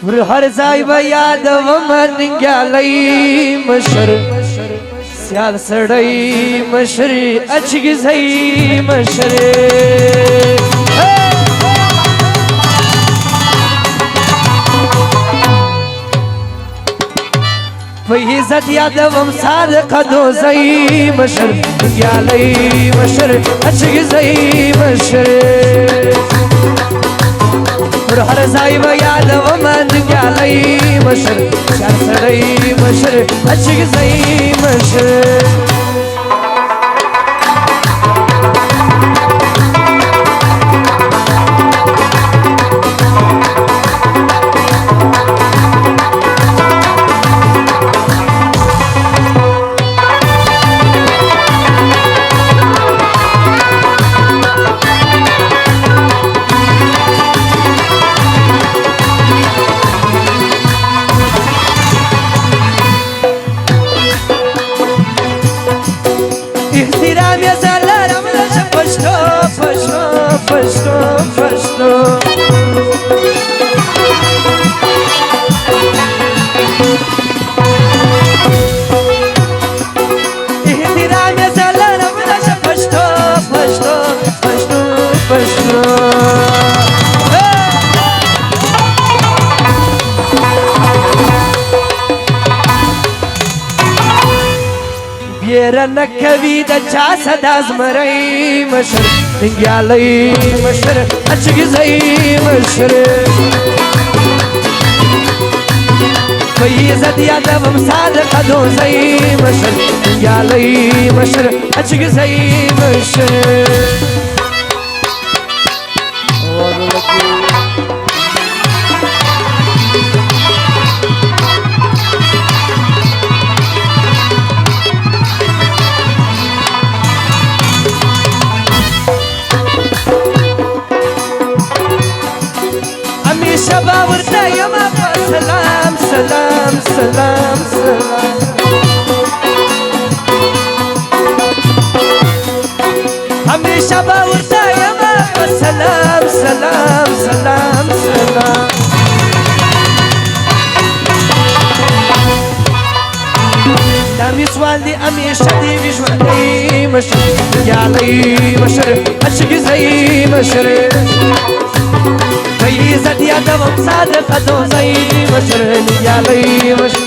پر هر ځای به یادوم ننګیالی مشر سیال سړی مشر اچګزی مشر په عزت یادوم صادق دوزی مشر ننګیالی مشر اچګزی مشر پر هر ځای به یادوم ننګیالی مشر سیال سړی مشر اچګزی مشر احترام یا زلالم لشه پشتو پشتو پشتو پشتو احترام یا زلالم لشه پشتو پشتو پشتو پشتو بیره نکوی د چا صدا زمری مشر ننګیالی مشر اچګزی مشر په عزت یادوم صادق دوزی مشر ننګیالی مشر اچګزی مشر شبا ورته یم سلام سلام سلام سلام همیشه با ورته یم سلام سلام سلام سلام دامی سوال دی همیشه دی ویژوندی مشر ننګیالی مشر اچګزی مشر په عزت یادوم صادق دوزی مشر ننګیالی مشر